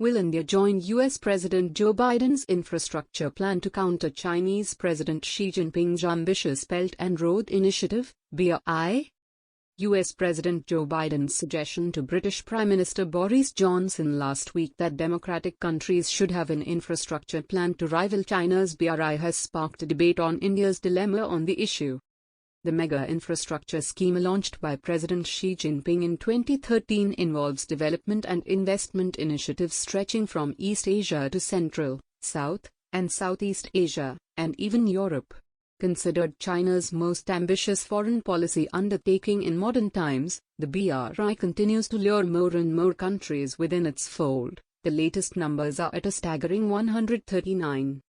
Will India join US President Joe Biden's infrastructure plan to counter Chinese President Xi Jinping's ambitious Belt and Road Initiative, BRI? US President Joe Biden's suggestion to British Prime Minister Boris Johnson last week that democratic countries should have an infrastructure plan to rival China's BRI has sparked a debate on India's dilemma on the issue. The mega infrastructure scheme launched by President Xi Jinping in 2013 involves development and investment initiatives stretching from East Asia to Central, South, and Southeast Asia, and even Europe. Considered China's most ambitious foreign policy undertaking in modern times, the BRI continues to lure more and more countries within its fold. The latest numbers are at a staggering 139.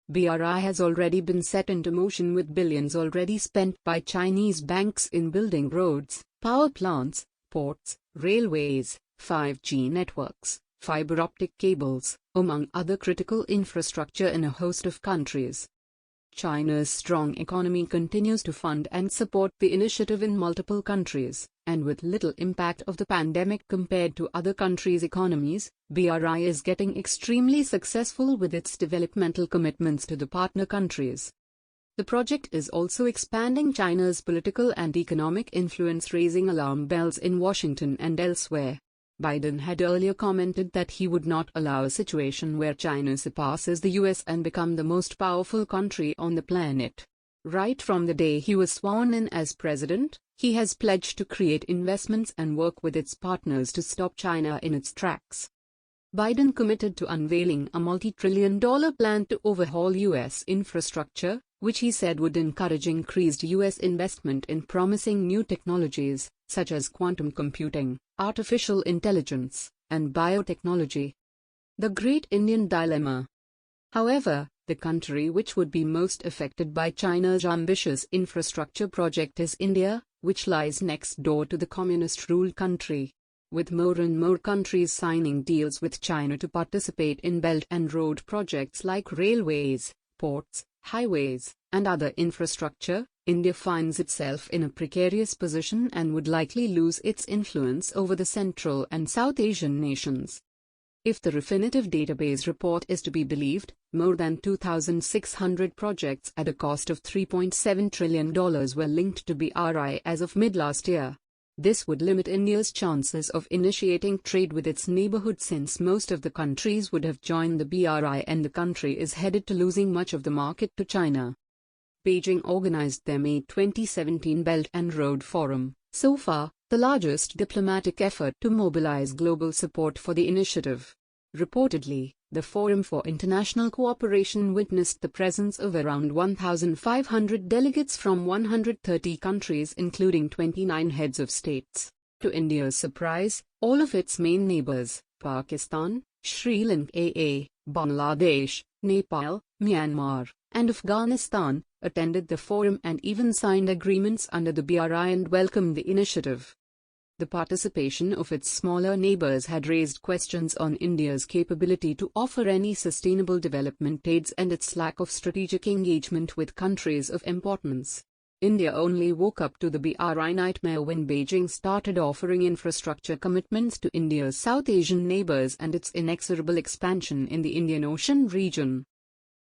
BRI has already been set into motion with billions already spent by Chinese banks in building roads, power plants, ports, railways, 5G networks, fiber optic cables, among other critical infrastructure in a host of countries. China's strong economy continues to fund and support the initiative in multiple countries, and with little impact of the pandemic compared to other countries' economies, BRI is getting extremely successful with its developmental commitments to the partner countries. The project is also expanding China's political and economic influence, raising alarm bells in Washington and elsewhere. Biden had earlier commented that he would not allow a situation where China surpasses the US and become the most powerful country on the planet. Right from the day he was sworn in as president, he has pledged to create investments and work with its partners to stop China in its tracks. Biden committed to unveiling a multi-trillion-dollar plan to overhaul US infrastructure, which he said would encourage increased US investment in promising new technologies, such as quantum computing, artificial intelligence, and biotechnology. The Great Indian Dilemma. However, the country which would be most affected by China's ambitious infrastructure project is India, which lies next door to the communist-ruled country. With more and more countries signing deals with China to participate in Belt and Road projects like railways, ports, highways, and other infrastructure, India finds itself in a precarious position and would likely lose its influence over the Central and South Asian nations. If the Refinitiv database report is to be believed, more than 2,600 projects at a cost of $3.7 trillion were linked to BRI as of mid-last year. This would limit India's chances of initiating trade with its neighborhood, since most of the countries would have joined the BRI and the country is headed to losing much of the market to China. Beijing organized their May 2017 Belt and Road Forum, so far, the largest diplomatic effort to mobilize global support for the initiative. Reportedly, the Forum for International Cooperation witnessed the presence of around 1,500 delegates from 130 countries, including 29 heads of states. To India's surprise, all of its main neighbors, Pakistan, Sri Lanka, Bangladesh, Nepal, Myanmar, and Afghanistan, attended the forum and even signed agreements under the BRI and welcomed the initiative. The participation of its smaller neighbors had raised questions on India's capability to offer any sustainable development aids and its lack of strategic engagement with countries of importance. India only woke up to the BRI nightmare when Beijing started offering infrastructure commitments to India's South Asian neighbors and its inexorable expansion in the Indian Ocean region.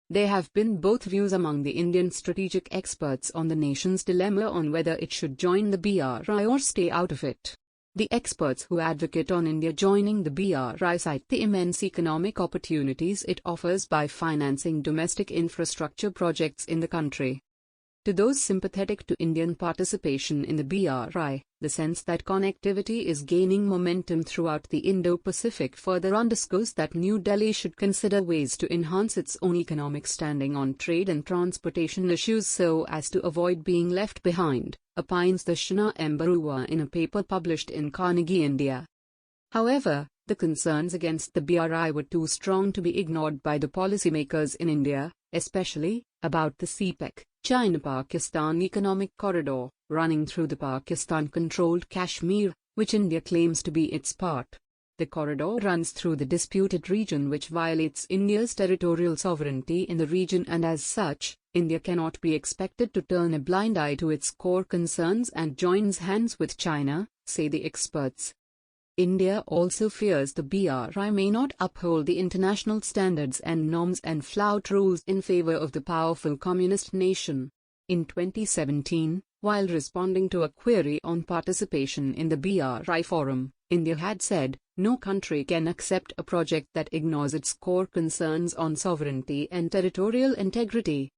There have been both views among the Indian strategic experts on the nation's dilemma on whether it should join the BRI or stay out of it. The experts who advocate on India joining the BRI cite the immense economic opportunities it offers by financing domestic infrastructure projects in the country. To those sympathetic to Indian participation in the BRI, the sense that connectivity is gaining momentum throughout the Indo-Pacific further underscores that New Delhi should consider ways to enhance its own economic standing on trade and transportation issues so as to avoid being left behind, opines Darshana M. Barua in a paper published in Carnegie, India. However, the concerns against the BRI were too strong to be ignored by the policymakers in India, especially about the CPEC, China-Pakistan Economic Corridor, running through the Pakistan-controlled Kashmir, which India claims to be its part. The corridor runs through the disputed region, which violates India's territorial sovereignty in the region, and as such, India cannot be expected to turn a blind eye to its core concerns and joins hands with China, say the experts. India also fears the BRI may not uphold the international standards and norms and flout rules in favor of the powerful communist nation. In 2017, while responding to a query on participation in the BRI forum, India had said, "No country can accept a project that ignores its core concerns on sovereignty and territorial integrity.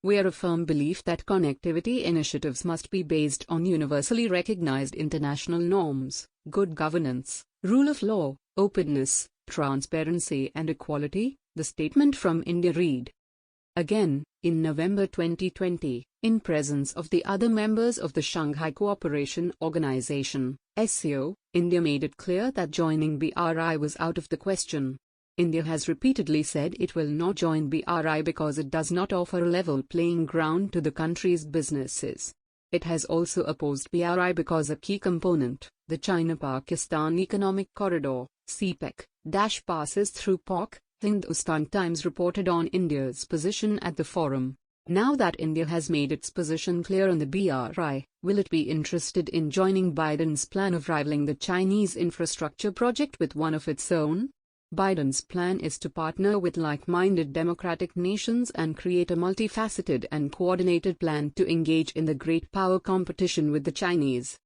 We are a firm belief that connectivity initiatives must be based on universally recognized international norms, good governance, rule of law, openness, transparency and equality," the statement from India read. Again, in November 2020, in presence of the other members of the Shanghai Cooperation Organization, SCO, India made it clear that joining BRI was out of the question. India has repeatedly said it will not join BRI because it does not offer a level playing ground to the country's businesses. It has also opposed BRI because a key component, the China-Pakistan Economic Corridor, CPEC, passes through Pak. Hindustan Times reported on India's position at the forum. Now that India has made its position clear on the BRI, will it be interested in joining Biden's plan of rivaling the Chinese infrastructure project with one of its own? Biden's plan is to partner with like-minded democratic nations and create a multifaceted and coordinated plan to engage in the great power competition with the Chinese.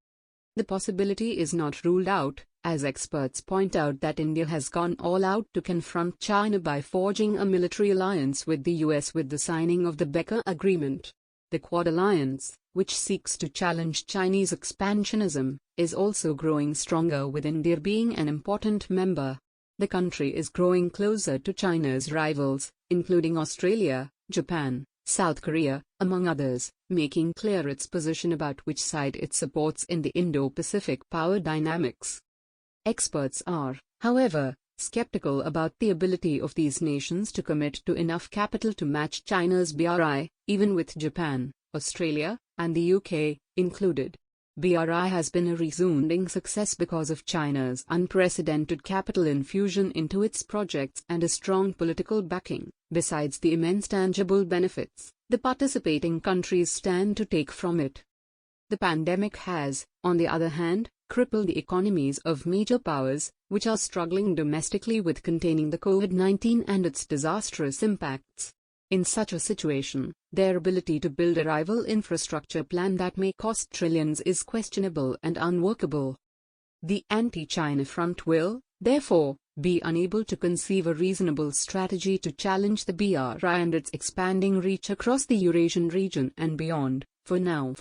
The possibility is not ruled out, as experts point out that India has gone all out to confront China by forging a military alliance with the US with the signing of the Becker Agreement. The Quad Alliance, which seeks to challenge Chinese expansionism, is also growing stronger with India being an important member. The country is growing closer to China's rivals, including Australia, Japan, South Korea, among others, making clear its position about which side it supports in the Indo-Pacific power dynamics. Experts are, however, skeptical about the ability of these nations to commit to enough capital to match China's BRI, even with Japan, Australia, and the UK included. BRI has been a resounding success because of China's unprecedented capital infusion into its projects and a strong political backing. Besides the immense tangible benefits the participating countries stand to take from it. The pandemic has, on the other hand, crippled the economies of major powers, which are struggling domestically with containing the COVID-19 and its disastrous impacts. In such a situation, their ability to build a rival infrastructure plan that may cost trillions is questionable and unworkable. The anti-China front will, therefore, be unable to conceive a reasonable strategy to challenge the BRI and its expanding reach across the Eurasian region and beyond, for now.